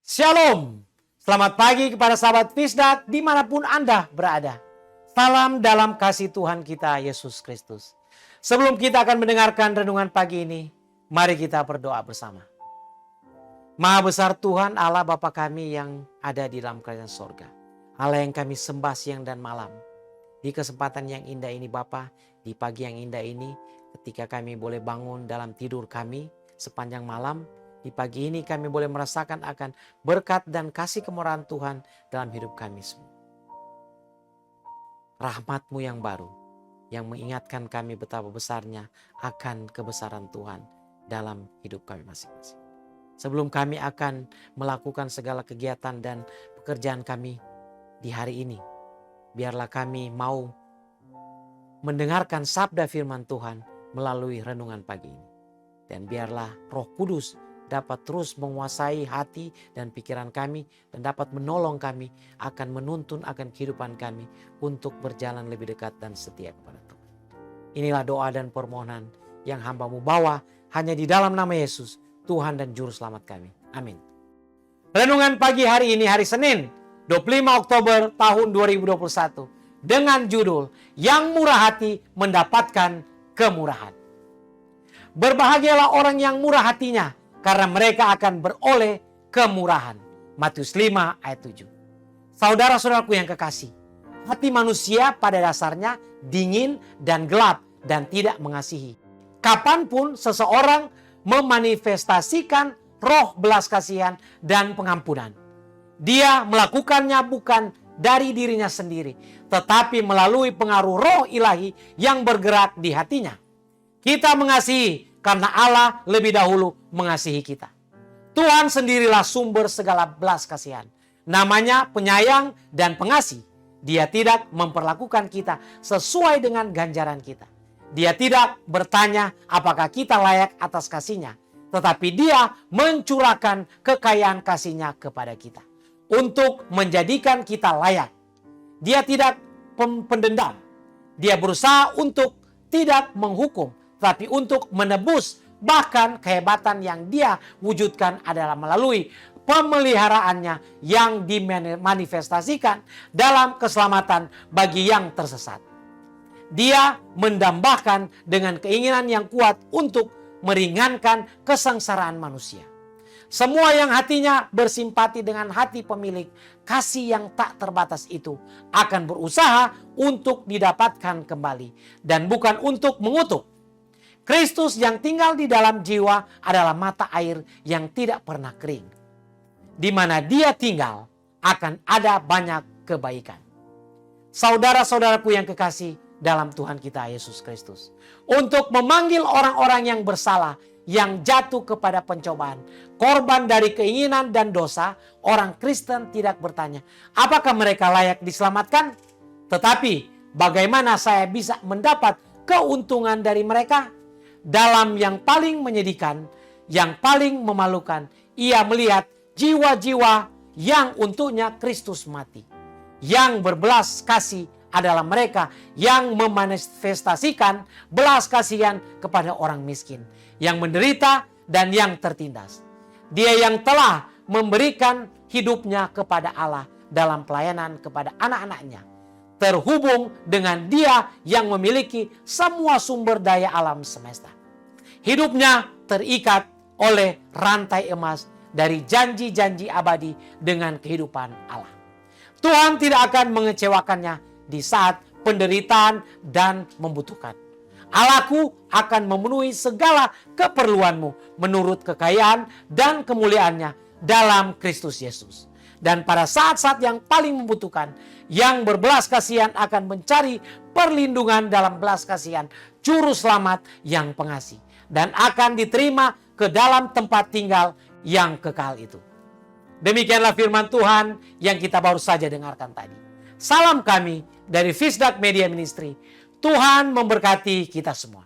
Shalom, selamat pagi kepada sahabat Fisdak dimanapun Anda berada. Salam dalam kasih Tuhan kita Yesus Kristus. Sebelum kita akan mendengarkan renungan pagi ini, mari kita berdoa bersama. Maha besar Tuhan Allah Bapa kami yang ada di dalam kerajaan sorga. Allah yang kami sembah siang dan malam. Di kesempatan yang indah ini Bapa, di pagi yang indah ini, ketika kami boleh bangun dalam tidur kami sepanjang malam, di pagi ini kami boleh merasakan akan berkat dan kasih kemurahan Tuhan dalam hidup kami semua. Rahmat-Mu yang baru, yang mengingatkan kami betapa besarnya akan kebesaran Tuhan dalam hidup kami masing-masing. Sebelum kami akan melakukan segala kegiatan dan pekerjaan kami di hari ini, biarlah kami mau mendengarkan sabda firman Tuhan melalui renungan pagi ini. Dan biarlah Roh Kudus dapat terus menguasai hati dan pikiran kami dan dapat menolong kami akan menuntun akan kehidupan kami untuk berjalan lebih dekat dan setia kepada Tuhan. Inilah doa dan permohonan yang hamba-Mu bawa hanya di dalam nama Yesus, Tuhan dan Juru Selamat kami. Amin. Renungan pagi hari ini hari Senin, 25 Oktober tahun 2021 dengan judul Yang Murah Hati Mendapatkan Kemurahan. Berbahagialah orang yang murah hatinya, karena mereka akan beroleh kemurahan. Matius 5 ayat 7. Saudara-saudaraku yang kekasih, hati manusia pada dasarnya dingin dan gelap dan tidak mengasihi. Kapanpun seseorang memanifestasikan roh belas kasihan dan pengampunan, dia melakukannya bukan dari dirinya sendiri, tetapi melalui pengaruh roh ilahi yang bergerak di hatinya. Kita mengasihi karena Allah lebih dahulu mengasihi kita. Tuhan sendirilah sumber segala belas kasihan. Namanya penyayang dan pengasih. Dia tidak memperlakukan kita sesuai dengan ganjaran kita. Dia tidak bertanya apakah kita layak atas kasih-Nya. Tetapi Dia mencurahkan kekayaan kasih-Nya kepada kita. Untuk menjadikan kita layak. Dia tidak pendendam. Dia berusaha untuk tidak menghukum, tapi untuk menebus. Bahkan kehebatan yang Dia wujudkan adalah melalui pemeliharaannya yang dimanifestasikan dalam keselamatan bagi yang tersesat. Dia mendambahkan dengan keinginan yang kuat untuk meringankan kesengsaraan manusia. Semua yang hatinya bersimpati dengan hati pemilik kasih yang tak terbatas itu akan berusaha untuk didapatkan kembali dan bukan untuk mengutuk. Kristus yang tinggal di dalam jiwa adalah mata air yang tidak pernah kering. Di mana Dia tinggal akan ada banyak kebaikan. Saudara-saudaraku yang kekasih dalam Tuhan kita Yesus Kristus. Untuk memanggil orang-orang yang bersalah, yang jatuh kepada pencobaan, korban dari keinginan dan dosa, orang Kristen tidak bertanya, apakah mereka layak diselamatkan? Tetapi bagaimana saya bisa mendapat keuntungan dari mereka? Dalam yang paling menyedihkan, yang paling memalukan, ia melihat jiwa-jiwa yang untuknya Kristus mati. Yang berbelas kasih adalah mereka yang memanifestasikan belas kasihan kepada orang miskin, yang menderita dan yang tertindas. Dia yang telah memberikan hidupnya kepada Allah dalam pelayanan kepada anak-anaknya. Terhubung dengan Dia yang memiliki semua sumber daya alam semesta. Hidupnya terikat oleh rantai emas dari janji-janji abadi dengan kehidupan Allah. Tuhan tidak akan mengecewakannya di saat penderitaan dan membutuhkan. Allahku akan memenuhi segala keperluanmu menurut kekayaan dan kemuliaannya dalam Kristus Yesus. Dan pada saat-saat yang paling membutuhkan, yang berbelas kasihan akan mencari perlindungan dalam belas kasihan Juru Selamat yang pengasih. Dan akan diterima ke dalam tempat tinggal yang kekal itu. Demikianlah firman Tuhan yang kita baru saja dengarkan tadi. Salam kami dari Fisdak Media Ministry. Tuhan memberkati kita semua.